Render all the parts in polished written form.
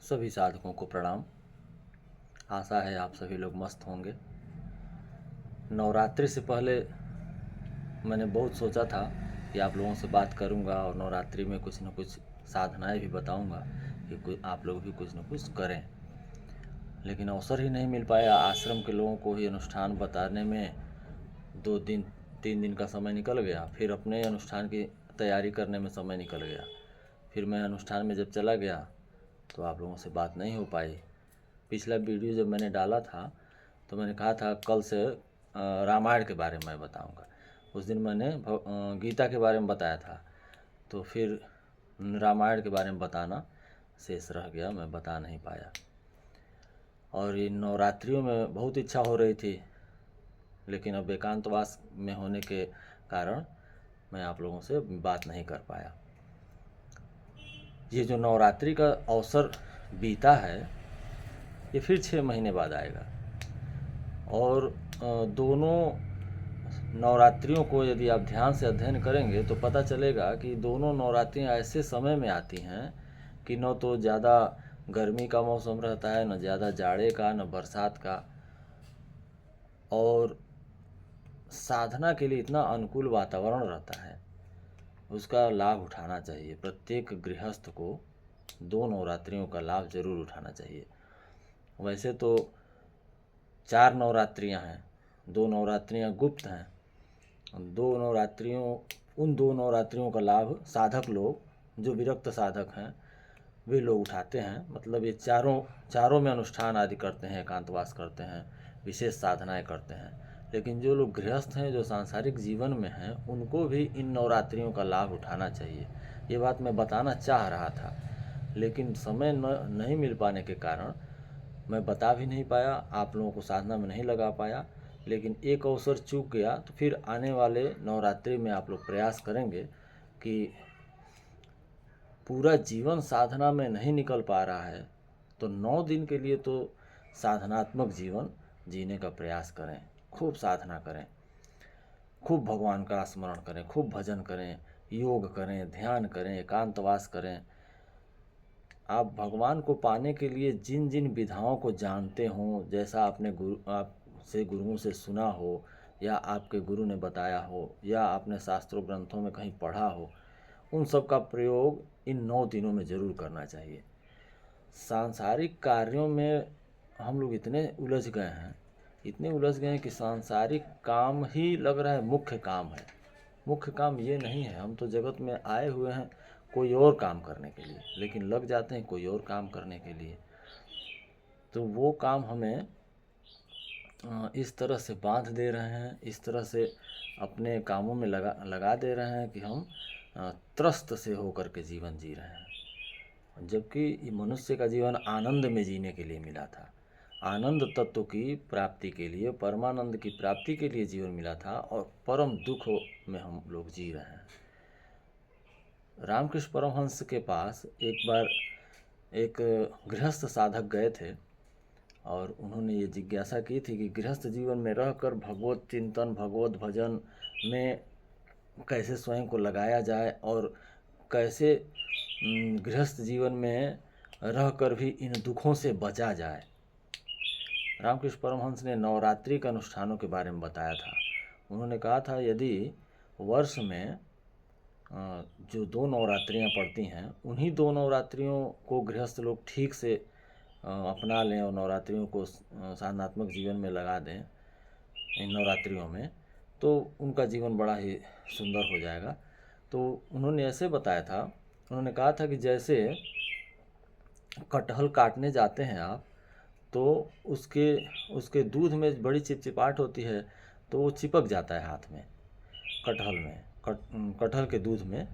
सभी साधकों को प्रणाम। आशा है आप सभी लोग मस्त होंगे। नवरात्रि से पहले मैंने बहुत सोचा था कि आप लोगों से बात करूंगा और नवरात्रि में कुछ न कुछ साधनाएं भी बताऊंगा कि आप लोग भी कुछ न कुछ करें, लेकिन अवसर ही नहीं मिल पाया। आश्रम के लोगों को ही अनुष्ठान बताने में 2 दिन 3 दिन का समय निकल गया, फिर अपने अनुष्ठान की तैयारी करने में समय निकल गया। फिर मैं अनुष्ठान में जब चला गया तो आप लोगों से बात नहीं हो पाई। पिछला वीडियो जब मैंने डाला था तो मैंने कहा था कल से रामायण के बारे में मैं बताऊंगा। उस दिन मैंने गीता के बारे में बताया था, तो फिर रामायण के बारे में बताना शेष रह गया, मैं बता नहीं पाया। और इन नवरात्रियों में बहुत इच्छा हो रही थी, लेकिन अब एकांतवास में होने के कारण मैं आप लोगों से बात नहीं कर पाया। ये जो नवरात्रि का अवसर बीता है ये फिर 6 महीने बाद आएगा, और दोनों नवरात्रियों को यदि आप ध्यान से अध्ययन करेंगे तो पता चलेगा कि दोनों नवरात्रियां ऐसे समय में आती हैं कि न तो ज़्यादा गर्मी का मौसम रहता है, न ज़्यादा जाड़े का, न बरसात का, और साधना के लिए इतना अनुकूल वातावरण रहता है। उसका लाभ उठाना चाहिए। प्रत्येक गृहस्थ को 2 नवरात्रियों का लाभ जरूर उठाना चाहिए। वैसे तो 4 नवरात्रियां हैं, 2 नवरात्रियां गुप्त हैं। उन 2 नवरात्रियों का लाभ साधक लोग, जो विरक्त साधक हैं, वे लोग उठाते हैं। मतलब ये चारों में अनुष्ठान आदि करते हैं, एकांतवास करते हैं, विशेष साधनाएं करते हैं। लेकिन जो लोग गृहस्थ हैं, जो सांसारिक जीवन में हैं, उनको भी इन नवरात्रियों का लाभ उठाना चाहिए। ये बात मैं बताना चाह रहा था, लेकिन समय नहीं मिल पाने के कारण मैं बता भी नहीं पाया, आप लोगों को साधना में नहीं लगा पाया। लेकिन एक अवसर चूक गया, तो फिर आने वाले नवरात्रि में आप लोग प्रयास करेंगे कि पूरा जीवन साधना में नहीं निकल पा रहा है तो 9 दिन के लिए तो साधनात्मक जीवन जीने का प्रयास करें। खूब साधना करें, खूब भगवान का स्मरण करें, खूब भजन करें, योग करें, ध्यान करें, एकांतवास करें। आप भगवान को पाने के लिए जिन जिन विधाओं को जानते हों, जैसा आपने गुरुओं से सुना हो, या आपके गुरु ने बताया हो, या आपने शास्त्रों ग्रंथों में कहीं पढ़ा हो, उन सब का प्रयोग इन 9 दिनों में ज़रूर करना चाहिए। सांसारिक कार्यों में हम लोग इतने उलझ गए हैं कि सांसारिक काम ही लग रहा है मुख्य काम है। मुख्य काम ये नहीं है। हम तो जगत में आए हुए हैं कोई और काम करने के लिए, लेकिन लग जाते हैं कोई और काम करने के लिए। तो वो काम हमें इस तरह से बांध दे रहे हैं, इस तरह से अपने कामों में लगा दे रहे हैं कि हम त्रस्त से होकर के जीवन जी रहे हैं। जबकि मनुष्य का जीवन आनंद में जीने के लिए मिला था, आनंद तत्व की प्राप्ति के लिए, परमानंद की प्राप्ति के लिए जीवन मिला था, और परम दुख में हम लोग जी रहे हैं। रामकृष्ण परमहंस के पास एक बार एक गृहस्थ साधक गए थे, और उन्होंने ये जिज्ञासा की थी कि गृहस्थ जीवन में रहकर भगवत चिंतन, भगवत भजन में कैसे स्वयं को लगाया जाए, और कैसे गृहस्थ जीवन में रहकर भी इन दुखों से बचा जाए। रामकृष्ण परमहंस ने नवरात्रि के अनुष्ठानों के बारे में बताया था। उन्होंने कहा था यदि वर्ष में जो 2 नवरात्रियां पड़ती हैं, उन्हीं 2 नवरात्रियों को गृहस्थ लोग ठीक से अपना लें और नवरात्रियों को साधनात्मक जीवन में लगा दें इन नवरात्रियों में, तो उनका जीवन बड़ा ही सुंदर हो जाएगा। तो उन्होंने ऐसे बताया था, उन्होंने कहा था कि जैसे कटहल काटने जाते हैं आप, तो उसके दूध में बड़ी चिपचिपाहट होती है, तो वो चिपक जाता है हाथ में। कटहल के दूध में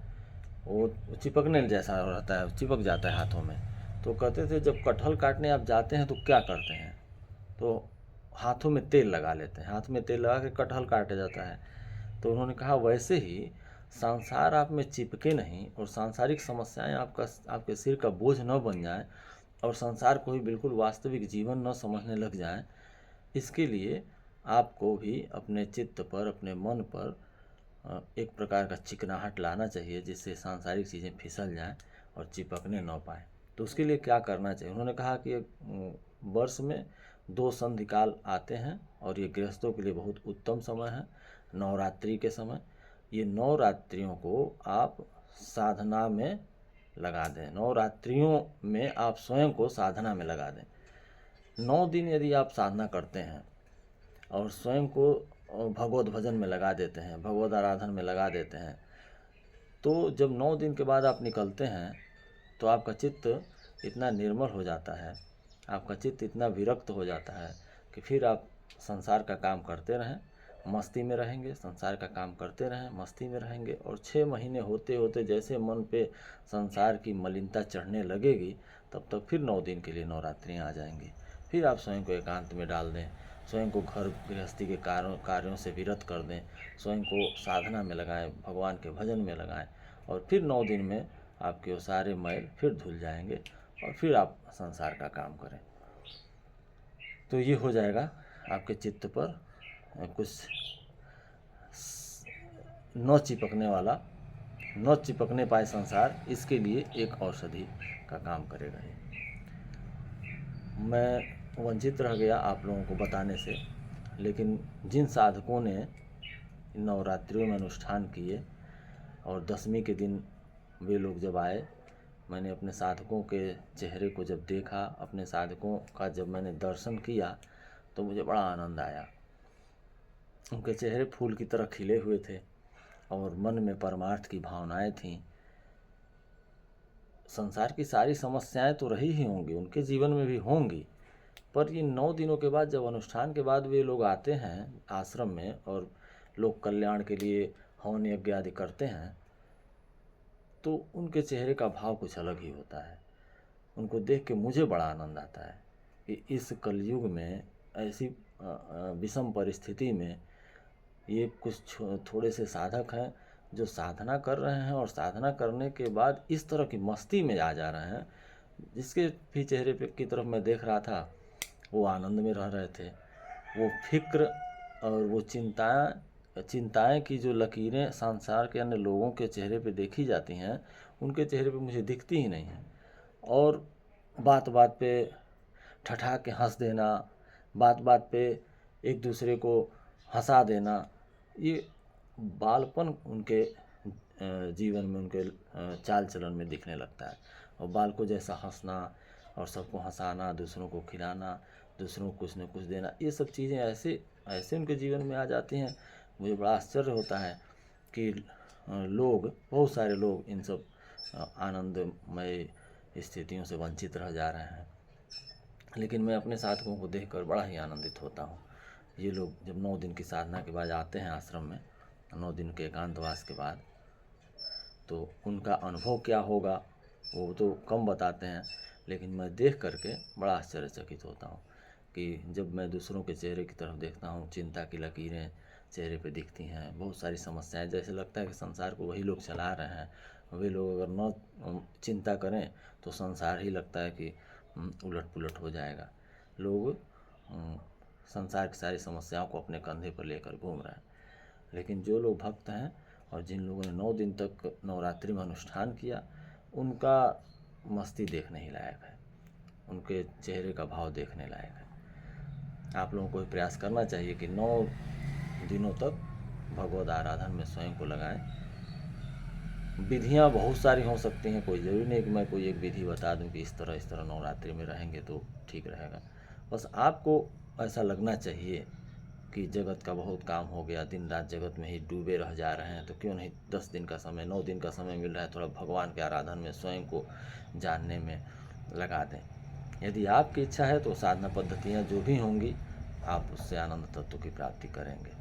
वो चिपकने जैसा रहता है, चिपक जाता है हाथों में। तो कहते थे जब कटहल काटने आप जाते हैं तो क्या करते हैं, तो हाथों में तेल लगा लेते हैं, हाथ में तेल लगा के कटहल काटा जाता है। तो उन्होंने कहा वैसे ही संसार आप में चिपके नहीं, और सांसारिक समस्याएं आपके सिर का बोझ न बन जाए, और संसार को ही बिल्कुल वास्तविक जीवन न समझने लग जाए, इसके लिए आपको भी अपने चित्त पर, अपने मन पर एक प्रकार का चिकनाहट लाना चाहिए, जिससे सांसारिक चीज़ें फिसल जाएं और चिपकने न पाए। तो उसके लिए क्या करना चाहिए? उन्होंने कहा कि वर्ष में 2 संधिकाल आते हैं और ये गृहस्थों के लिए बहुत उत्तम समय है, नवरात्रि के समय। ये नवरात्रियों को आप साधना में लगा दें, नवरात्रियों में आप स्वयं को साधना में लगा दें। 9 दिन यदि आप साधना करते हैं और स्वयं को भगवत भजन में लगा देते हैं, भगवत आराधन में लगा देते हैं, तो जब 9 दिन के बाद आप निकलते हैं तो आपका चित्त इतना निर्मल हो जाता है, आपका चित्त इतना विरक्त हो जाता है कि फिर आप संसार का काम करते रहें, मस्ती में रहेंगे, संसार का काम करते रहें, मस्ती में रहेंगे। और 6 महीने होते होते जैसे मन पे संसार की मलिनता चढ़ने लगेगी, तब तक फिर 9 दिन के लिए नवरात्रियाँ आ जाएंगी। फिर आप स्वयं को एकांत में डाल दें, स्वयं को घर गृहस्थी के कार्यों से विरत कर दें, स्वयं को साधना में लगाएं, भगवान के भजन में लगाएं, और फिर 9 दिन में आपके वो सारे मैल फिर धुल जाएंगे और फिर आप संसार का काम करें। तो ये हो जाएगा आपके चित्त पर कुछ न चिपकने वाला, न चिपकने पाए संसार, इसके लिए एक औषधि का काम करेगा ये। मैं वंचित रह गया आप लोगों को बताने से, लेकिन जिन साधकों ने नवरात्रियों में अनुष्ठान किए और 10वीं के दिन वे लोग जब आए, मैंने अपने साधकों के चेहरे को जब देखा, अपने साधकों का जब मैंने दर्शन किया, तो मुझे बड़ा आनंद आया। उनके चेहरे फूल की तरह खिले हुए थे और मन में परमार्थ की भावनाएं थीं। संसार की सारी समस्याएं तो रही ही होंगी, उनके जीवन में भी होंगी, पर ये 9 दिनों के बाद जब अनुष्ठान के बाद वे लोग आते हैं आश्रम में और लोक कल्याण के लिए हवन यज्ञ आदि करते हैं, तो उनके चेहरे का भाव कुछ अलग ही होता है। उनको देख के मुझे बड़ा आनंद आता है कि इस कलयुग में ऐसी विषम परिस्थिति में ये कुछ थोड़े से साधक हैं जो साधना कर रहे हैं, और साधना करने के बाद इस तरह की मस्ती में आ जा रहे हैं। जिसके भी चेहरे पे की तरफ मैं देख रहा था, वो आनंद में रह रहे थे। वो फिक्र और वो चिंताएं की जो लकीरें संसार के अन्य लोगों के चेहरे पे देखी जाती हैं, उनके चेहरे पे मुझे दिखती ही नहीं हैं। और बात बात पे ठठा के हंस देना, बात बात पे एक दूसरे को हंसा देना, ये बालपन उनके जीवन में, उनके चाल चलन में दिखने लगता है। और बालकों जैसा हंसना और सबको हंसाना, दूसरों को खिलाना, दूसरों को कुछ न कुछ देना, ये सब चीज़ें ऐसे ऐसे उनके जीवन में आ जाती हैं। मुझे बड़ा आश्चर्य होता है कि बहुत सारे लोग इन सब आनंदमय स्थितियों से वंचित रह जा रहे हैं। लेकिन मैं अपने साधकों को देखकर बड़ा ही आनंदित होता हूँ। ये लोग जब 9 दिन की साधना के बाद आते हैं आश्रम में, 9 दिन के एकांतवास के बाद, तो उनका अनुभव क्या होगा वो तो कम बताते हैं, लेकिन मैं देख करके बड़ा आश्चर्यचकित होता हूँ कि जब मैं दूसरों के चेहरे की तरफ देखता हूँ, चिंता की लकीरें चेहरे पे दिखती हैं, बहुत सारी समस्याएं, जैसे लगता है कि संसार को वही लोग चला रहे हैं। वे लोग अगर न चिंता करें तो संसार ही लगता है कि उलट पुलट हो जाएगा। लोग संसार की सारी समस्याओं को अपने कंधे पर लेकर घूम रहे हैं। लेकिन जो लोग भक्त हैं और जिन लोगों ने 9 दिन तक नवरात्रि में अनुष्ठान किया, उनका मस्ती देखने ही लायक है, उनके चेहरे का भाव देखने लायक है। आप लोगों को प्रयास करना चाहिए कि 9 दिनों तक भगवत आराधन में स्वयं को लगाएं। विधियां बहुत सारी हो सकती हैं, कोई ज़रूरी नहीं कि मैं कोई एक विधि बता दूं कि इस तरह नवरात्रि में रहेंगे तो ठीक रहेगा। बस आपको ऐसा लगना चाहिए कि जगत का बहुत काम हो गया, दिन रात जगत में ही डूबे रह जा रहे हैं, तो क्यों नहीं 10 दिन का समय, 9 दिन का समय मिल रहा है, थोड़ा भगवान के आराधन में स्वयं को जानने में लगा दें। यदि आपकी इच्छा है तो साधना पद्धतियाँ जो भी होंगी, आप उससे आनंद तत्व की प्राप्ति करेंगे।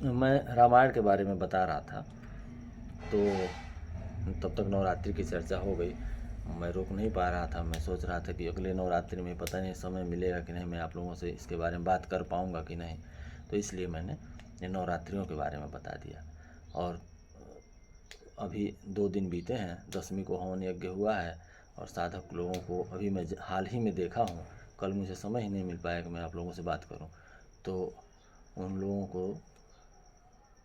मैं रामायण के बारे में बता रहा था, तो तब तक नवरात्रि की चर्चा हो गई, मैं रोक नहीं पा रहा था। मैं सोच रहा था कि अगले नवरात्रि में पता नहीं समय मिलेगा कि नहीं, मैं आप लोगों से इसके बारे में बात कर पाऊँगा कि नहीं, तो इसलिए मैंने ये नवरात्रियों के बारे में बता दिया। और अभी 2 दिन बीते हैं, 10वीं को हवन यज्ञ हुआ है और साधक लोगों को अभी मैं हाल ही में देखा हूँ। कल मुझे समय ही नहीं मिल पाया कि मैं आप लोगों से बात करूँ, तो उन लोगों को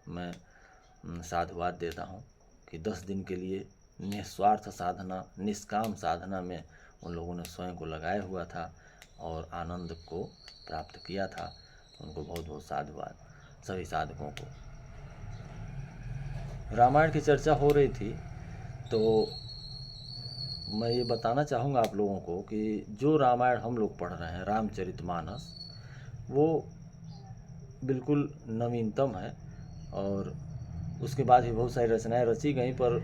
मैं साधुवाद देता हूँ कि 10 दिन के लिए निस्वार्थ साधना, निष्काम साधना में उन लोगों ने स्वयं को लगाया हुआ था और आनंद को प्राप्त किया था। उनको बहुत बहुत साधुवाद सभी साधकों को। रामायण की चर्चा हो रही थी तो मैं ये बताना चाहूँगा आप लोगों को कि जो रामायण हम लोग पढ़ रहे हैं, रामचरितमानस, वो बिल्कुल नवीनतम है और उसके बाद भी बहुत सारी रचनाएं रची गई, पर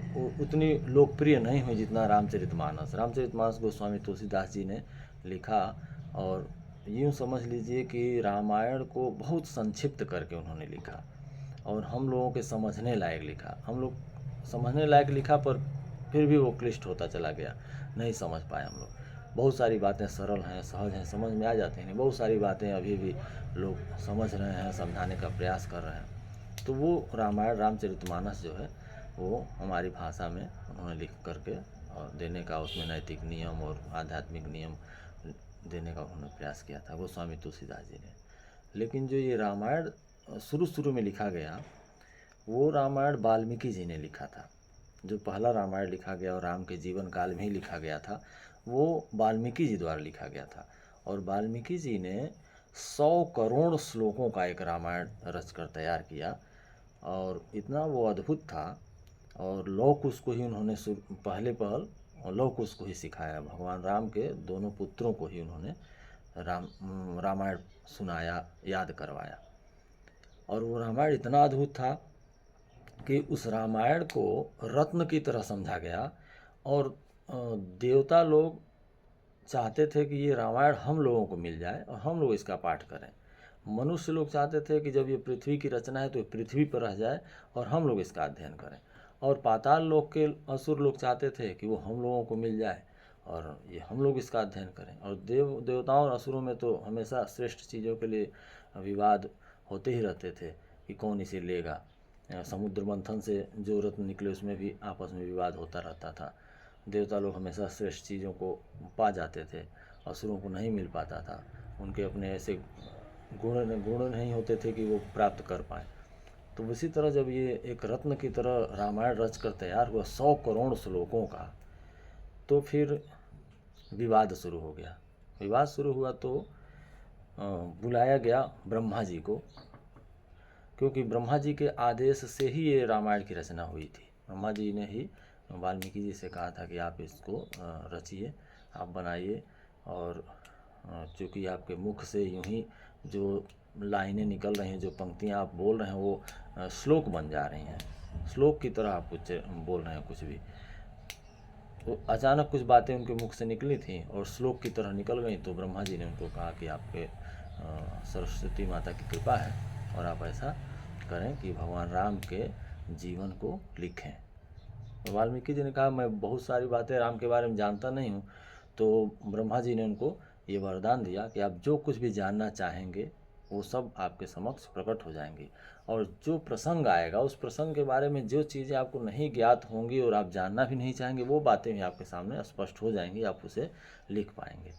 उतनी लोकप्रिय नहीं हुई जितना रामचरितमानस। रामचरितमानस गोस्वामी तुलसीदास जी ने लिखा और यूँ समझ लीजिए कि रामायण को बहुत संक्षिप्त करके उन्होंने लिखा और हम लोगों के समझने लायक लिखा। हम लोग समझने लायक लिखा पर फिर भी वो क्लिष्ट होता चला गया, नहीं समझ पाए हम लोग। बहुत सारी बातें सरल हैं, सहज हैं, समझ में आ जाती हैं। बहुत सारी बातें अभी भी लोग समझ रहे हैं, समझाने का प्रयास कर रहे हैं। तो वो रामायण रामचरितमानस जो है वो हमारी भाषा में उन्होंने लिख करके और देने का, उसमें नैतिक नियम और आध्यात्मिक नियम देने का उन्होंने प्रयास किया था गोस्वामी तुलसीदास जी ने। लेकिन जो ये रामायण शुरू शुरू में लिखा गया, वो रामायण वाल्मीकि जी ने लिखा था। जो पहला रामायण लिखा गया और राम के जीवन काल में ही लिखा गया था, वो वाल्मीकि जी द्वारा लिखा गया था। और वाल्मीकि जी ने 100 करोड़ श्लोकों का एक रामायण रचकर तैयार किया और इतना वो अद्भुत था। और लौ कुश को ही उन्होंने पहले पहल लौ कुश को ही सिखाया। भगवान राम के दोनों पुत्रों को ही उन्होंने रामायण सुनाया, याद करवाया। और वो रामायण इतना अद्भुत था कि उस रामायण को रत्न की तरह समझा गया और देवता लोग चाहते थे कि ये रामायण हम लोगों को मिल जाए और हम लोग इसका पाठ करें। मनुष्य लोग चाहते थे कि जब ये पृथ्वी की रचना है तो ये पृथ्वी पर रह जाए और हम लोग इसका अध्ययन करें। और पाताल लोक के असुर लोग चाहते थे कि वो हम लोगों को मिल जाए और ये हम लोग इसका अध्ययन करें। और देवताओं और असुरों में तो हमेशा श्रेष्ठ चीज़ों के लिए विवाद होते ही रहते थे कि कौन इसे लेगा। समुद्र मंथन से जो रत्न निकले उसमें भी आपस में विवाद होता रहता था। देवता लोग हमेशा श्रेष्ठ चीज़ों को पा जाते थे, असुरों को नहीं मिल पाता था। उनके अपने ऐसे गुण नहीं होते थे कि वो प्राप्त कर पाए। तो उसी तरह जब ये एक रत्न की तरह रामायण रच कर तैयार हुआ 100 करोड़ श्लोकों का, तो फिर विवाद शुरू हो गया। विवाद शुरू हुआ तो बुलाया गया ब्रह्मा जी को, क्योंकि ब्रह्मा जी के आदेश से ही ये रामायण की रचना हुई थी। ब्रह्मा जी ने ही वाल्मीकि जी से कहा था कि आप इसको रचिए, आप बनाइए। और चूँकि आपके मुख से यूं ही जो लाइनें निकल रही हैं, जो पंक्तियां आप बोल रहे हैं, वो श्लोक बन जा रही हैं, श्लोक की तरह आप कुछ बोल रहे हैं कुछ भी। तो अचानक कुछ बातें उनके मुख से निकली थी और श्लोक की तरह निकल गई। तो ब्रह्मा जी ने उनको कहा कि आपके सरस्वती माता की कृपा है और आप ऐसा करें कि भगवान राम के जीवन को लिखें। वाल्मीकि जी ने कहा मैं बहुत सारी बातें राम के बारे में जानता नहीं हूँ। तो ब्रह्मा जी ने उनको ये वरदान दिया कि आप जो कुछ भी जानना चाहेंगे वो सब आपके समक्ष प्रकट हो जाएंगी। और जो प्रसंग आएगा उस प्रसंग के बारे में जो चीज़ें आपको नहीं ज्ञात होंगी और आप जानना भी नहीं चाहेंगे, वो बातें भी आपके सामने स्पष्ट हो जाएंगी, आप उसे लिख पाएंगे।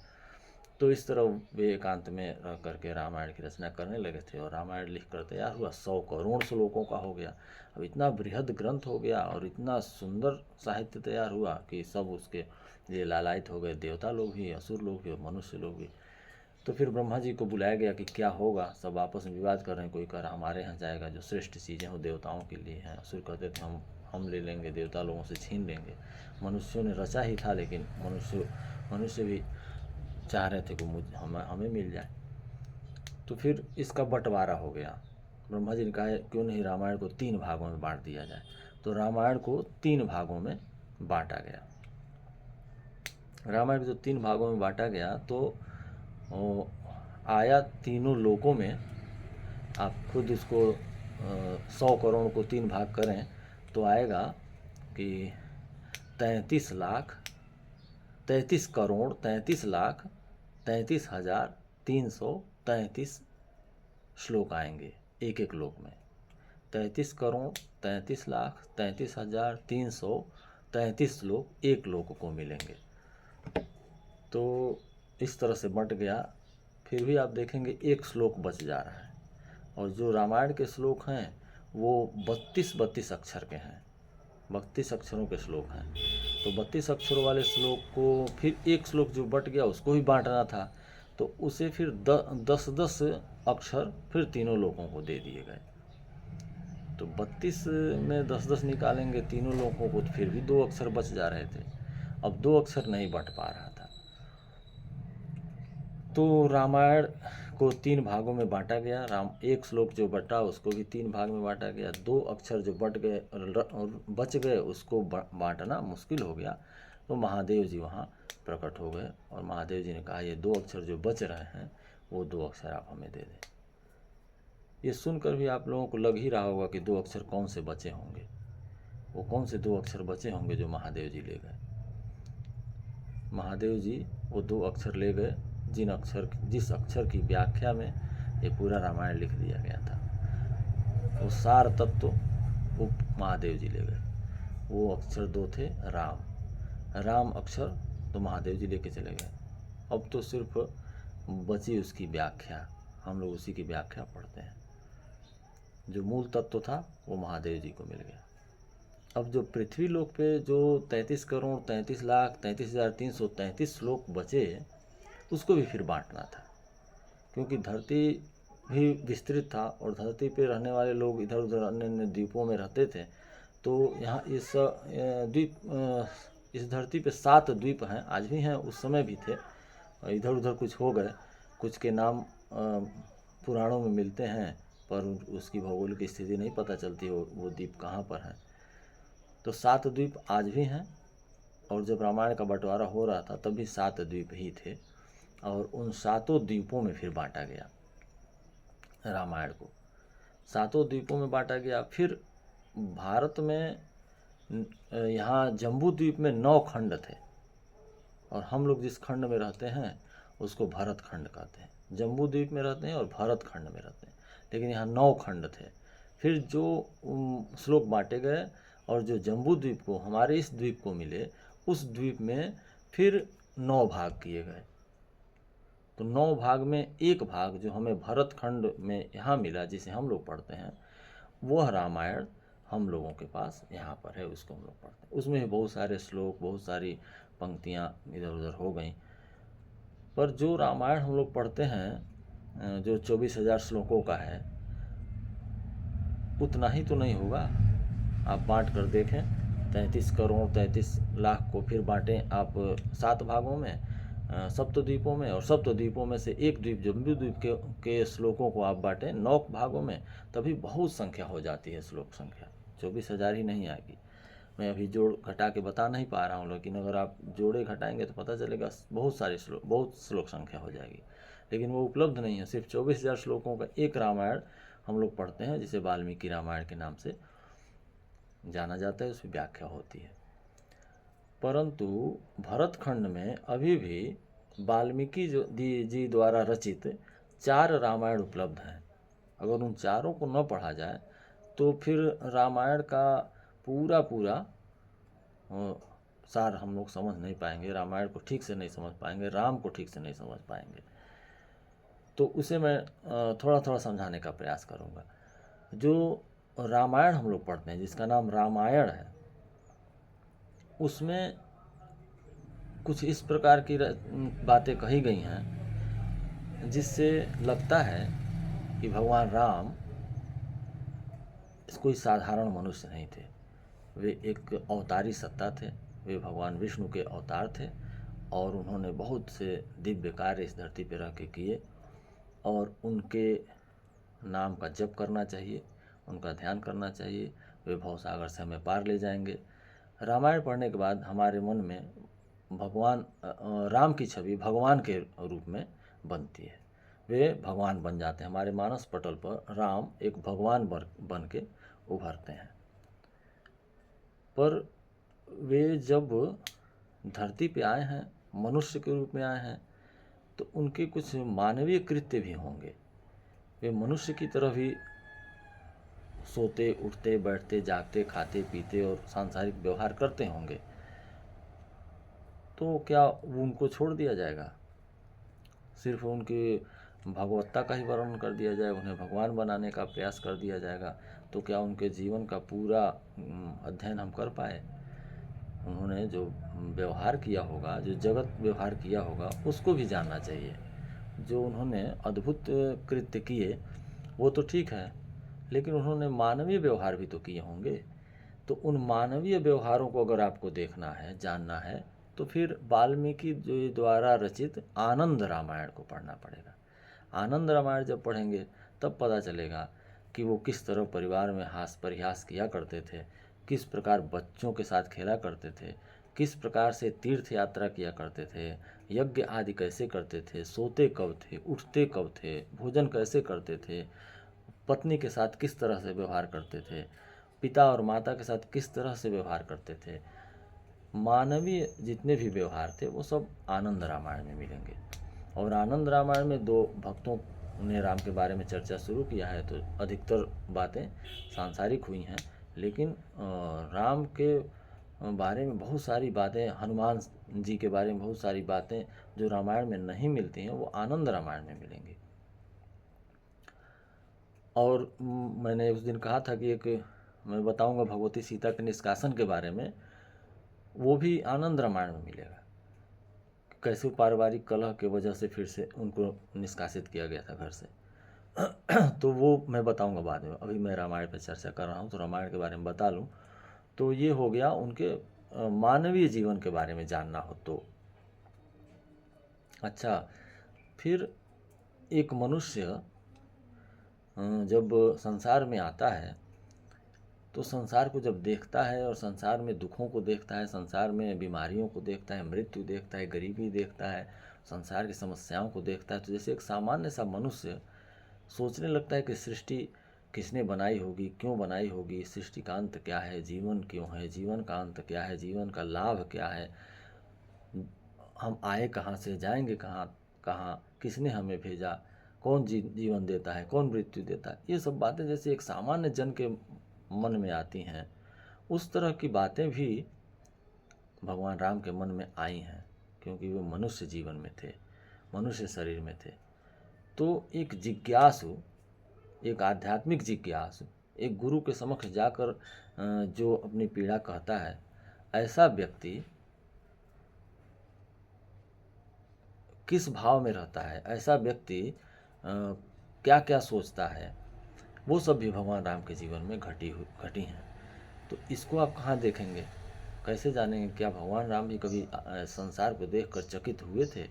तो इस तरह वे एकांत में रह करके रामायण की रचना करने लगे थे और रामायण लिख कर तैयार हुआ। 100 करोड़ श्लोकों का हो गया। अब इतना बृहद ग्रंथ हो गया और इतना सुंदर साहित्य तैयार हुआ कि सब उसके लिए लालायित हो गए, देवता लोग भी, असुर लोग भी और मनुष्य लोग भी। तो फिर ब्रह्मा जी को बुलाया गया कि क्या होगा। सब आपस में विवाद कर रहे हैं। कोई कह रहा हमारे यहाँ जाएगा, जो श्रेष्ठ चीज़ें वो देवताओं के लिए हैं। असुर कहते थे हम ले लेंगे, देवता लोगों से छीन लेंगे। मनुष्यों ने रचा ही था, लेकिन मनुष्य भी चाह रहे थे कि हमें मिल जाए। तो फिर इसका बंटवारा हो गया। ब्रह्मा जी ने कहा क्यों नहीं रामायण को 3 भागों में बांट दिया जाए। तो रामायण को 3 भागों में बांटा गया। रामायण को जो 3 भागों में बांटा गया तो आया तीनों लोकों में। आप खुद इसको 100 करोड़ को 3 भाग करें तो आएगा कि 33 लाख 33 करोड़ 33 लाख 33,333 श्लोक आएंगे एक एक लोक में। 33 करोड़ 33 लाख 33,333 श्लोक एक लोक को मिलेंगे। तो इस तरह से बंट गया। फिर भी आप देखेंगे एक श्लोक बच जा रहा है और जो रामायण के श्लोक हैं वो 32 अक्षर के हैं। 32 अक्षरों के श्लोक हैं। तो 32 अक्षरों वाले श्लोक को फिर एक श्लोक जो बट गया उसको भी बांटना था, तो उसे फिर 10-10 अक्षर फिर तीनों लोगों को दे दिए गए। तो 32 में 10-10 निकालेंगे तीनों लोगों को, तो फिर भी 2 अक्षर बच जा रहे थे। अब 2 अक्षर नहीं बट पा रहा था, तो रामायण को 3 भागों में बांटा गया। एक श्लोक जो बटा उसको भी 3 भाग में बांटा गया। 2 अक्षर जो बट गए और बच गए उसको बांटना मुश्किल हो गया, तो महादेव जी वहाँ प्रकट हो गए और महादेव जी ने कहा ये 2 अक्षर जो बच रहे हैं वो 2 अक्षर आप हमें दे दें। ये सुनकर भी आप लोगों को लग ही रहा होगा कि 2 अक्षर कौन से बचे होंगे। वो कौन से 2 अक्षर बचे होंगे जो महादेव जी ले गए। महादेव जी वो 2 अक्षर ले गए जिस अक्षर की व्याख्या में ये पूरा रामायण लिख दिया गया था। वो सार तत्व वो महादेव जी ले गए। वो अक्षर 2 थे राम अक्षर, तो महादेव जी लेके चले गए। अब तो सिर्फ बची उसकी व्याख्या, हम लोग उसी की व्याख्या पढ़ते हैं। जो मूल तत्व था वो महादेव जी को मिल गया। अब जो पृथ्वी लोक पे जो 33,33,33,333 श्लोक बचे उसको भी फिर बांटना था, क्योंकि धरती भी विस्तृत था और धरती पे रहने वाले लोग इधर उधर अन्य अन्य द्वीपों में रहते थे। तो यहाँ इस धरती पे 7 द्वीप हैं, आज भी हैं, उस समय भी थे। इधर उधर कुछ हो गए, कुछ के नाम पुराणों में मिलते हैं पर उसकी भौगोलिक स्थिति नहीं पता चलती वो द्वीप कहाँ पर है। तो 7 द्वीप आज भी हैं, और जब रामायण का बंटवारा हो रहा था तब भी 7 द्वीप ही थे, और उन 7 द्वीपों में फिर बांटा गया रामायण को। 7 द्वीपों में बांटा गया। फिर भारत में यहाँ जम्बू द्वीप में 9 खंड थे, और हम लोग जिस खंड में रहते हैं उसको भरत खंड कहते हैं। जम्बू द्वीप में रहते हैं और भरत खंड में रहते हैं, लेकिन यहाँ 9 खंड थे। फिर जो श्लोक बांटे गए और जो जम्बू द्वीप को, हमारे इस द्वीप को मिले, उस द्वीप में फिर 9 भाग किए गए। तो 9 भाग में एक भाग जो हमें भरत खंड में यहाँ मिला, जिसे हम लोग पढ़ते हैं, वह रामायण हम लोगों के पास यहाँ पर है, उसको हम लोग पढ़ते हैं। उसमें बहुत सारे श्लोक, बहुत सारी पंक्तियाँ इधर उधर हो गई। पर जो रामायण हम लोग पढ़ते हैं जो 24,000 श्लोकों का है, उतना ही तो नहीं होगा। आप बांट कर देखें, 33 करोड़ 33 लाख को फिर बांटें आप 7 भागों में, सप्तद्वीपों में, और सप्तद्वीपों में से एक द्वीप जम्बू द्वीप के श्लोकों को आप बांटें 9 भागों में, तभी बहुत संख्या हो जाती है। श्लोक संख्या 24,000 ही नहीं आएगी। मैं अभी जोड़ घटा के बता नहीं पा रहा हूँ, लेकिन अगर आप जोड़े घटाएंगे तो पता चलेगा बहुत सारे श्लोक, बहुत श्लोक संख्या हो जाएगी। लेकिन वो उपलब्ध नहीं है। सिर्फ 24,000 श्लोकों का एक रामायण हम लोग पढ़ते हैं, जिसे वाल्मीकि रामायण के नाम से जाना जाता है, उसकी व्याख्या होती है। परंतु भरतखंड में अभी भी वाल्मीकि जी द्वारा रचित 4 रामायण उपलब्ध हैं। अगर उन चारों को न पढ़ा जाए तो फिर रामायण का पूरा सार हम लोग समझ नहीं पाएंगे, रामायण को ठीक से नहीं समझ पाएंगे, राम को ठीक से नहीं समझ पाएंगे। तो उसे मैं थोड़ा थोड़ा समझाने का प्रयास करूँगा। जो रामायण हम लोग पढ़ते हैं, जिसका नाम रामायण है, उसमें कुछ इस प्रकार की बातें कही गई हैं जिससे लगता है कि भगवान राम कोई साधारण मनुष्य नहीं थे। वे एक अवतारी सत्ता थे, वे भगवान विष्णु के अवतार थे, और उन्होंने बहुत से दिव्य कार्य इस धरती पर रह के किए, और उनके नाम का जप करना चाहिए, उनका ध्यान करना चाहिए। वे भवसागर से हमें पार ले जाएंगे। रामायण पढ़ने के बाद हमारे मन में भगवान राम की छवि भगवान के रूप में बनती है। वे भगवान बन जाते हैं। हमारे मानस पटल पर राम एक भगवान बन के उभरते हैं। पर वे जब धरती पे आए हैं, मनुष्य के रूप में आए हैं, तो उनके कुछ मानवीय कृत्य भी होंगे। वे मनुष्य की तरह भी सोते, उठते, बैठते, जागते, खाते, पीते और सांसारिक व्यवहार करते होंगे। तो क्या उनको छोड़ दिया जाएगा? सिर्फ उनके भगवत्ता का ही वर्णन कर दिया जाए, उन्हें भगवान बनाने का प्रयास कर दिया जाएगा, तो क्या उनके जीवन का पूरा अध्ययन हम कर पाए? उन्होंने जो व्यवहार किया होगा, जो जगत व्यवहार किया होगा, उसको भी जानना चाहिए। जो उन्होंने अद्भुत कृत्य किए वो तो ठीक है, लेकिन उन्होंने मानवीय व्यवहार भी तो किए होंगे। तो उन मानवीय व्यवहारों को अगर आपको देखना है, जानना है, तो फिर वाल्मीकि जो द्वारा रचित आनंद रामायण को पढ़ना पड़ेगा। आनंद रामायण जब पढ़ेंगे तब पता चलेगा कि वो किस तरह परिवार में हास परिहास किया करते थे, किस प्रकार बच्चों के साथ खेला करते थे, किस प्रकार से तीर्थ यात्रा किया करते थे, यज्ञ आदि कैसे करते थे, सोते कब थे, उठते कब थे, भोजन कैसे करते थे, पत्नी के साथ किस तरह से व्यवहार करते थे, पिता और माता के साथ किस तरह से व्यवहार करते थे। मानवीय जितने भी व्यवहार थे वो सब आनंद रामायण में मिलेंगे। और आनंद रामायण में दो भक्तों ने राम के बारे में चर्चा शुरू किया है, तो अधिकतर बातें सांसारिक हुई हैं, लेकिन राम के बारे में बहुत सारी बातें, हनुमान जी के बारे में बहुत सारी बातें जो रामायण में नहीं मिलती हैं वो आनंद रामायण में मिलेंगी। और मैंने उस दिन कहा था कि एक मैं बताऊंगा भगवती सीता के निष्कासन के बारे में, वो भी आनंद रामायण में मिलेगा। कैसे पारिवारिक कलह के वजह से फिर से उनको निष्कासित किया गया था घर से। तो वो मैं बताऊंगा बाद में, अभी मैं रामायण पर चर्चा कर रहा हूँ तो रामायण के बारे में बता लूँ। तो ये हो गया उनके मानवीय जीवन के बारे में जानना हो तो। अच्छा, फिर एक मनुष्य जब संसार में आता है तो संसार को जब देखता है और संसार में दुखों को देखता है, संसार में बीमारियों को देखता है, मृत्यु देखता है, गरीबी देखता है, संसार की समस्याओं को देखता है, तो जैसे एक सामान्य सा मनुष्य सोचने लगता है कि सृष्टि किसने बनाई होगी, क्यों बनाई होगी, सृष्टि का अंत क्या है, जीवन क्यों है, जीवन का अंत क्या है, जीवन का लाभ क्या है, हम आए कहाँ से, जाएंगे कहाँ कहाँ, किसने हमें भेजा, कौन जीवन देता है, कौन मृत्यु देता है। ये सब बातें जैसे एक सामान्य जन के मन में आती हैं, उस तरह की बातें भी भगवान राम के मन में आई हैं, क्योंकि वो मनुष्य जीवन में थे, मनुष्य शरीर में थे। तो एक जिज्ञासु, एक आध्यात्मिक जिज्ञासु, एक गुरु के समक्ष जाकर जो अपनी पीड़ा कहता है, ऐसा व्यक्ति किस भाव में रहता है, ऐसा व्यक्ति क्या क्या सोचता है, वो सब भी भगवान राम के जीवन में घटी हैं। तो इसको आप कहाँ देखेंगे, कैसे जानेंगे? क्या भगवान राम भी कभी संसार को देखकर चकित हुए थे?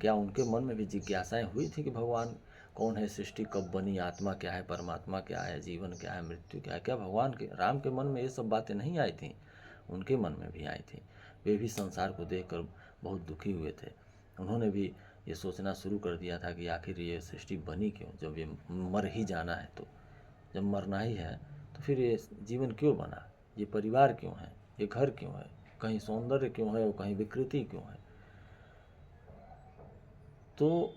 क्या उनके मन में भी जिज्ञासाएं हुई थी कि भगवान कौन है, सृष्टि कब बनी, आत्मा क्या है, परमात्मा क्या है, जीवन क्या है, मृत्यु क्या है? क्या भगवान के राम के मन में ये सब बातें नहीं आई थी? उनके मन में भी आई थी। वे भी संसार को देखकर बहुत दुखी हुए थे। उन्होंने भी ये सोचना शुरू कर दिया था कि आखिर ये सृष्टि बनी क्यों, जब ये मर ही जाना है, तो जब मरना ही है तो फिर ये जीवन क्यों बना, ये परिवार क्यों है, ये घर क्यों है, कहीं सौंदर्य क्यों है और कहीं विकृति क्यों है। तो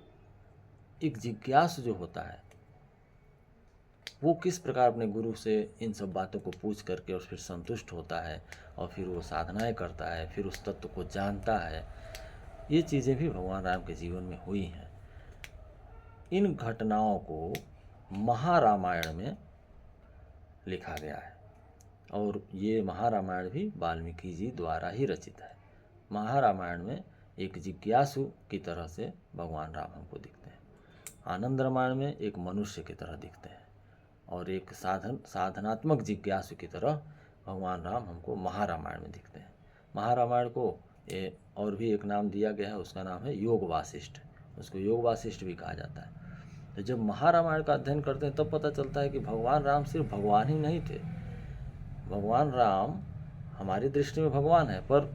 एक जिज्ञासु जो होता है वो किस प्रकार अपने गुरु से इन सब बातों को पूछ करके और फिर संतुष्ट होता है और फिर वो साधनाएं करता है, फिर उस तत्व को जानता है। ये चीज़ें भी भगवान राम के जीवन में हुई हैं। इन घटनाओं को महारामायण में लिखा गया है और ये महारामायण भी वाल्मीकि जी द्वारा ही रचित है। महारामायण में एक जिज्ञासु की तरह से भगवान राम हमको दिखते हैं, आनंद रामायण में एक मनुष्य की तरह दिखते हैं, और एक साधनात्मक जिज्ञासु की तरह भगवान राम हमको महारामायण में दिखते हैं। महारामायण को और भी एक नाम दिया गया है, उसका नाम है योग वासिष्ठ, उसको योग वासिष्ठ भी कहा जाता है। तो जब महारामायण का अध्ययन करते हैं तब पता चलता है कि भगवान राम सिर्फ भगवान ही नहीं थे। भगवान राम हमारी दृष्टि में भगवान है, पर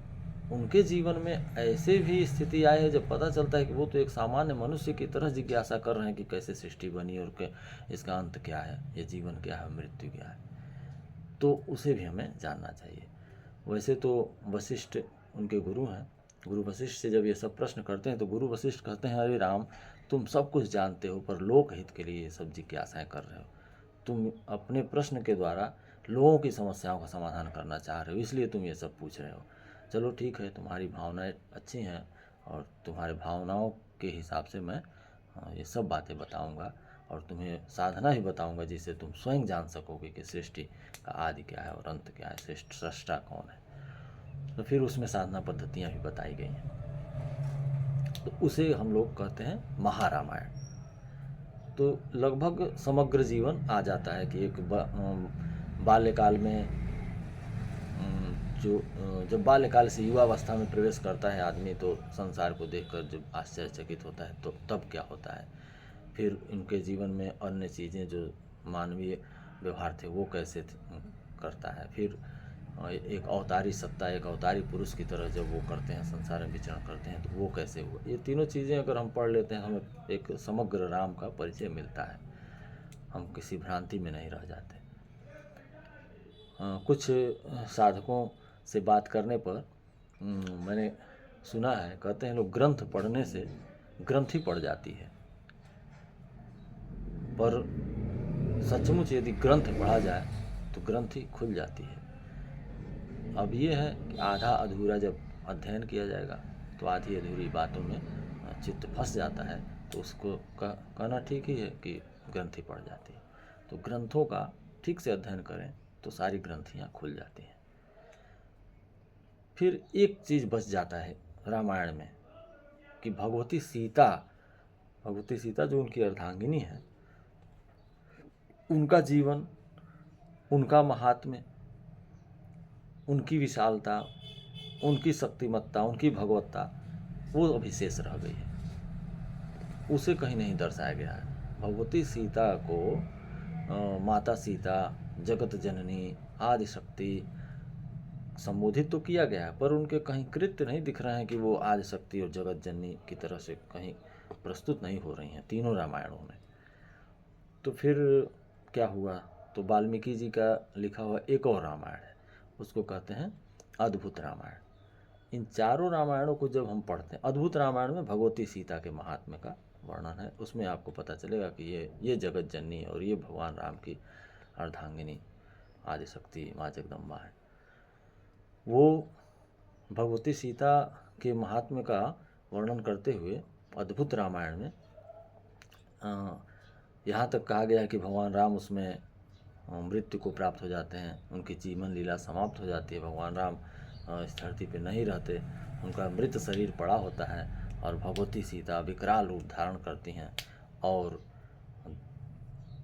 उनके जीवन में ऐसे भी स्थिति आई है जब पता चलता है कि वो तो एक सामान्य मनुष्य की तरह जिज्ञासा कर रहे हैं कि कैसे सृष्टि बनी और इसका अंत क्या है, ये जीवन क्या है, मृत्यु क्या है। तो उसे भी हमें जानना चाहिए। वैसे तो वशिष्ठ उनके गुरु हैं, गुरु वशिष्ठ से जब ये सब प्रश्न करते हैं तो गुरु वशिष्ठ कहते हैं, अरे राम, तुम सब कुछ जानते हो पर लोक हित के लिए ये सब जिज्ञासाएं कर रहे हो, तुम अपने प्रश्न के द्वारा लोगों की समस्याओं का समाधान करना चाह रहे हो, इसलिए तुम ये सब पूछ रहे हो। चलो ठीक है, तुम्हारी भावनाएं अच्छी हैं और तुम्हारे भावनाओं के हिसाब से मैं ये सब बातें बताऊंगा और तुम्हें साधना ही बताऊंगा जिससे तुम स्वयं जान सकोगे कि सृष्टि का आदि क्या है और अंत क्या है, श्रेष्ठ सृष्टा कौन है। तो फिर उसमें साधना पद्धतियाँ भी बताई गई हैं। तो उसे हम लोग कहते हैं महारामायण। तो लगभग समग्र जीवन आ जाता है कि एक बाल्यकाल में जब बाल्यकाल से युवावस्था में प्रवेश करता है आदमी, तो संसार को देखकर जब आश्चर्यचकित होता है तो तब क्या होता है, फिर उनके जीवन में अन्य चीज़ें जो मानवीय व्यवहार थे वो कैसे करता है, फिर एक अवतारी सत्ता, एक अवतारी पुरुष की तरह जब वो करते हैं, संसार में विचरण करते हैं, तो वो कैसे हुआ। ये तीनों चीज़ें अगर हम पढ़ लेते हैं, हमें एक समग्र राम का परिचय मिलता है, हम किसी भ्रांति में नहीं रह जाते। कुछ साधकों से बात करने पर मैंने सुना है, कहते हैं लोग ग्रंथ पढ़ने से ग्रंथि पड़ जाती है, पर सचमुच यदि ग्रंथ पढ़ा जाए तो ग्रंथि खुल जाती है। अब ये है कि आधा अधूरा जब अध्ययन किया जाएगा तो आधी अधूरी बातों में चित्त फंस जाता है, तो उसको कहना ठीक ही है कि ग्रंथि पड़ जाती है। तो ग्रंथों का ठीक से अध्ययन करें तो सारी ग्रंथियाँ खुल जाती हैं। फिर एक चीज़ बच जाता है रामायण में कि भगवती सीता जो उनकी अर्धांगिनी है, उनका जीवन, उनका महात्म्य, उनकी विशालता, उनकी शक्तिमत्ता, उनकी भगवत्ता, वो अभी शेष रह गई है, उसे कहीं नहीं दर्शाया गया है। भगवती सीता को माता सीता, जगत जननी, आदि शक्ति संबोधित तो किया गया है, पर उनके कहीं कृत्य नहीं दिख रहे हैं कि वो आदि शक्ति और जगत जननी की तरह से कहीं प्रस्तुत नहीं हो रही हैं तीनों रामायणों में। तो फिर क्या हुआ, तो वाल्मीकि जी का लिखा हुआ एक और रामायण है, उसको कहते हैं अद्भुत रामायण। इन चारों रामायणों को जब हम पढ़ते हैं, अद्भुत रामायण में भगवती सीता के महात्म्य का वर्णन है, उसमें आपको पता चलेगा कि ये जगत जननी और ये भगवान राम की अर्धांगिनी आदिशक्ति माँ जगदम्बा है। वो भगवती सीता के महात्म्य का वर्णन करते हुए अद्भुत रामायण में यहाँ तक कहा गया है कि भगवान राम उसमें मृत्यु को प्राप्त हो जाते हैं, उनकी जीवन लीला समाप्त हो जाती है, भगवान राम इस धरती पे नहीं रहते, उनका मृत शरीर पड़ा होता है और भगवती सीता विकराल रूप धारण करती हैं और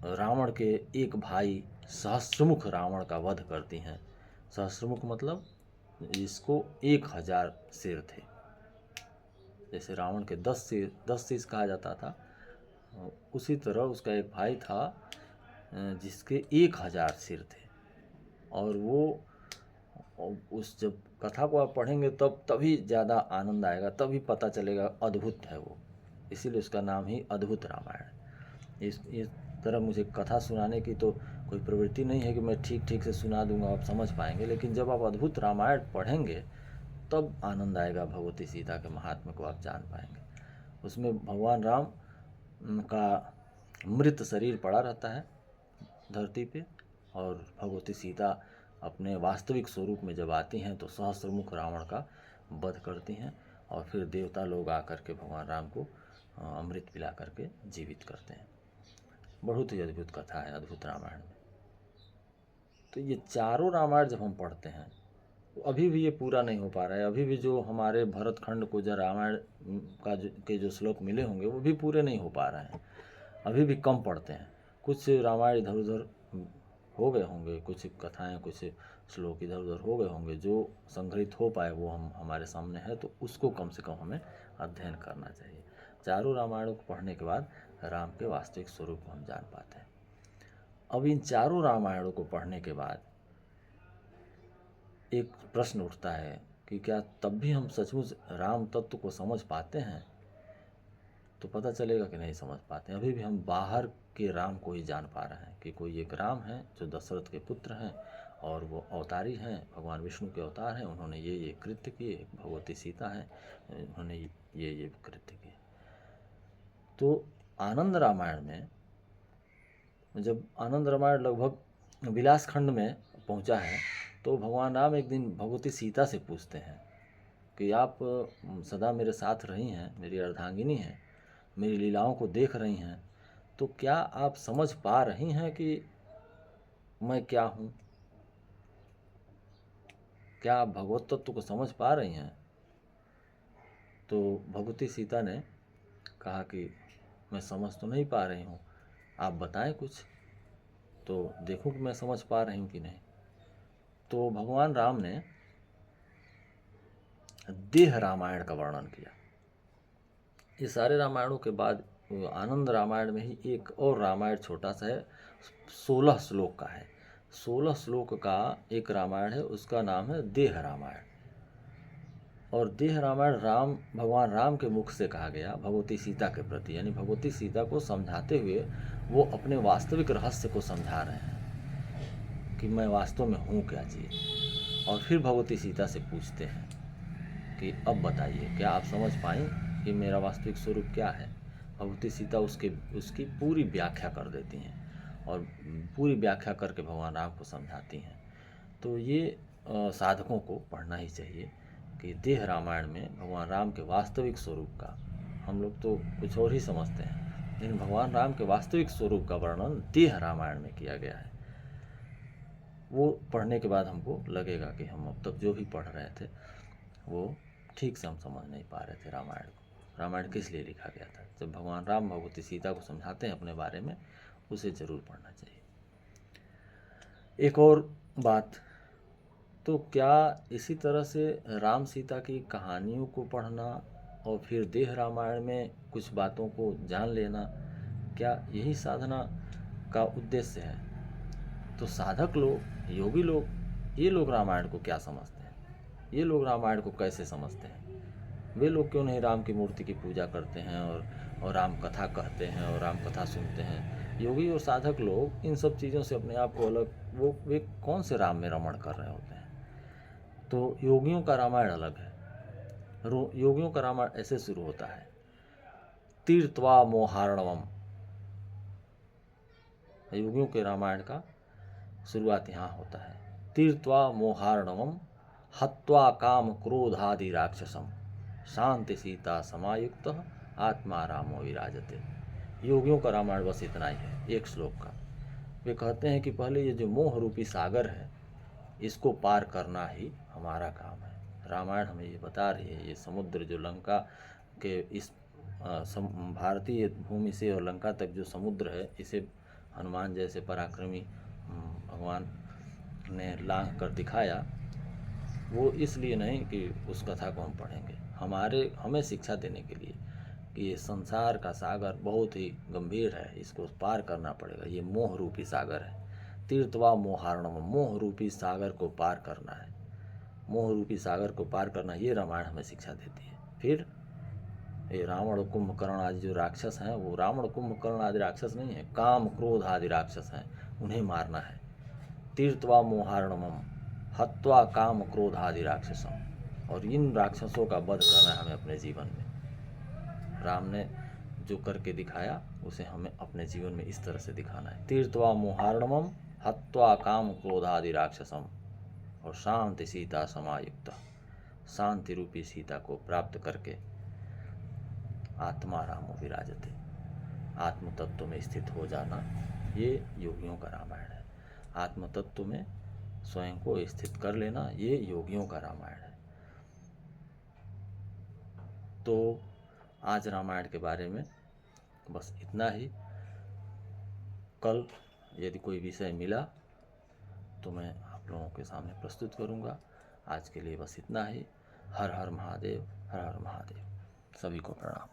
रावण के एक भाई सहस्त्रमुख रावण का वध करती हैं। सहस्त्रमुख मतलब जिसको 1000 सिर थे, जैसे रावण के 10 शीश कहा जाता था, उसी तरह उसका एक भाई था जिसके 1000 सिर थे। और वो उस जब कथा को आप पढ़ेंगे तभी ज़्यादा आनंद आएगा, तभी पता चलेगा अद्भुत है वो, इसीलिए उसका नाम ही अद्भुत रामायण। इस तरह मुझे कथा सुनाने की तो कोई प्रवृत्ति नहीं है कि मैं ठीक से सुना दूंगा, आप समझ पाएंगे, लेकिन जब आप अद्भुत रामायण पढ़ेंगे तब आनंद आएगा, भगवती सीता के महात्म्य को आप जान पाएंगे। उसमें भगवान राम का मृत शरीर पड़ा रहता है धरती पे और भगवती सीता अपने वास्तविक स्वरूप में जब आती हैं तो सहस्त्रमुख रावण का वध करती हैं और फिर देवता लोग आकर के भगवान राम को अमृत पिला करके जीवित करते हैं। बहुत ही अद्भुत कथा है अद्भुत रामायण में। तो ये चारों रामायण जब हम पढ़ते हैं तो अभी भी ये पूरा नहीं हो पा रहा है, अभी भी जो हमारे भरत खंड को जो रामायण के जो श्लोक मिले होंगे वो भी पूरे नहीं हो पा रहे हैं, अभी भी कम पढ़ते हैं। कुछ रामायण इधर उधर हो गए होंगे, कुछ कथाएं, कुछ श्लोक इधर उधर हो गए होंगे, जो संग्रहित हो पाए वो हमारे सामने है, तो उसको कम से कम हमें अध्ययन करना चाहिए। चारों रामायणों को पढ़ने के बाद राम के वास्तविक स्वरूप को हम जान पाते हैं। अब इन चारों रामायणों को पढ़ने के बाद एक प्रश्न उठता है कि क्या तब भी हम सचमुच राम तत्व को समझ पाते हैं? तो पता चलेगा कि नहीं समझ पाते हैं। अभी भी हम बाहर के राम को ही जान पा रहे हैं कि कोई एक राम है जो दशरथ के पुत्र हैं और वो अवतारी हैं, भगवान विष्णु के अवतार हैं, उन्होंने ये कृत्य किए, भगवती सीता हैं, उन्होंने ये कृत्य किए। तो आनंद रामायण में जब आनंद रामायण लगभग विलास खंड में पहुंचा है तो भगवान राम एक दिन भगवती सीता से पूछते हैं कि आप सदा मेरे साथ रही हैं, मेरी अर्धांगिनी हैं, मेरी लीलाओं को देख रही हैं, तो क्या आप समझ पा रही हैं कि मैं क्या हूँ? क्या आप भगवत तत्व को समझ पा रही हैं? तो भगवती सीता ने कहा कि मैं समझ तो नहीं पा रही हूँ, आप बताएं कुछ, तो देखूं कि मैं समझ पा रही हूँ कि नहीं। तो भगवान राम ने देह रामायण का वर्णन किया। ये सारे रामायणों के बाद आनंद रामायण में ही एक और रामायण छोटा सा है, 16 श्लोक का है। 16 श्लोक का एक रामायण है, उसका नाम है देह रामायण। और देह रामायण भगवान राम के मुख से कहा गया भगवती सीता के प्रति, यानी भगवती सीता को समझाते हुए वो अपने वास्तविक रहस्य को समझा रहे हैं कि मैं वास्तव में हूँ क्या चीज़। और फिर भगवती सीता से पूछते हैं कि अब बताइए, क्या आप समझ पाई कि मेरा वास्तविक स्वरूप क्या है? भगवती सीता उसकी पूरी व्याख्या कर देती हैं और पूरी व्याख्या करके भगवान राम को समझाती हैं। तो ये साधकों को पढ़ना ही चाहिए कि देह रामायण में भगवान राम के वास्तविक स्वरूप का, हम लोग तो कुछ और ही समझते हैं, लेकिन भगवान राम के वास्तविक स्वरूप का वर्णन देह रामायण में किया गया है। वो पढ़ने के बाद हमको लगेगा कि हम अब तक जो भी पढ़ रहे थे वो ठीक से हम समझ नहीं पा रहे थे रामायण को। रामायण किस लिए लिखा गया था? जब भगवान राम भगवती सीता को समझाते हैं अपने बारे में, उसे ज़रूर पढ़ना चाहिए। एक और बात, तो क्या इसी तरह से राम सीता की कहानियों को पढ़ना और फिर देह रामायण में कुछ बातों को जान लेना, क्या यही साधना का उद्देश्य है? तो साधक लोग, योगी लोग, ये लोग रामायण को क्या समझते हैं? ये लोग रामायण को कैसे समझते हैं? वे लोग क्यों नहीं राम की मूर्ति की पूजा करते हैं और राम कथा कहते हैं और राम कथा सुनते हैं? योगी और साधक लोग इन सब चीज़ों से अपने आप को अलग, वे कौन से राम में रमण कर रहे होते हैं? तो योगियों का रामायण अलग है। योगियों का रामायण ऐसे शुरू होता है, तीर्थवा मोहार्णवम। योगियों के रामायण का शुरुआत यहाँ होता है, तीर्थवा मोहार्णवम हत्वा काम क्रोधादि राक्षसम शांति सीता समायुक्त आत्मा रामो विराजते। योगियों का रामायण बस इतना ही है, एक श्लोक का। वे कहते हैं कि पहले ये जो मोह रूपी सागर है, इसको पार करना ही हमारा काम है। रामायण हमें ये बता रही है, ये समुद्र जो लंका के इस भारतीय भूमि से और लंका तक जो समुद्र है, इसे हनुमान जैसे पराक्रमी भगवान ने लांघ कर दिखाया। वो इसलिए नहीं कि उस कथा को हम पढ़ेंगे, हमें शिक्षा देने के लिए कि ये संसार का सागर बहुत ही गंभीर है, इसको पार करना पड़ेगा। ये मोह रूपी सागर है, तीर्थवा मोहार्णम, मोह रूपी सागर को पार करना है। मोह रूपी सागर को पार करना, ये रामायण हमें शिक्षा देती है। फिर ये रावण कुंभकर्ण आदि जो राक्षस हैं, वो रावण कुंभकर्ण आदि राक्षस नहीं है, काम क्रोध आदि राक्षस हैं, उन्हें मारना है। तीर्थवा मोहार्णमम हत्वा काम क्रोध आदि राक्षसम, और इन राक्षसों का वध करना है हमें अपने जीवन में। राम ने जो करके दिखाया उसे हमें अपने जीवन में इस तरह से दिखाना है। तीर्थवा मोहार्णमम हत्वा काम क्रोधादि राक्षसम और शांति सीता समायुक्त, शांति रूपी सीता को प्राप्त करके आत्मा रामो विराजते, आत्म तत्व में स्थित हो जाना, ये योगियों का रामायण है। आत्म तत्व में स्वयं को स्थित कर लेना, ये योगियों का रामायण है। तो आज रामायण के बारे में बस इतना ही। कल यदि कोई विषय मिला तो मैं आप लोगों के सामने प्रस्तुत करूंगा। आज के लिए बस इतना ही। हर हर महादेव, हर हर महादेव। सभी को प्रणाम।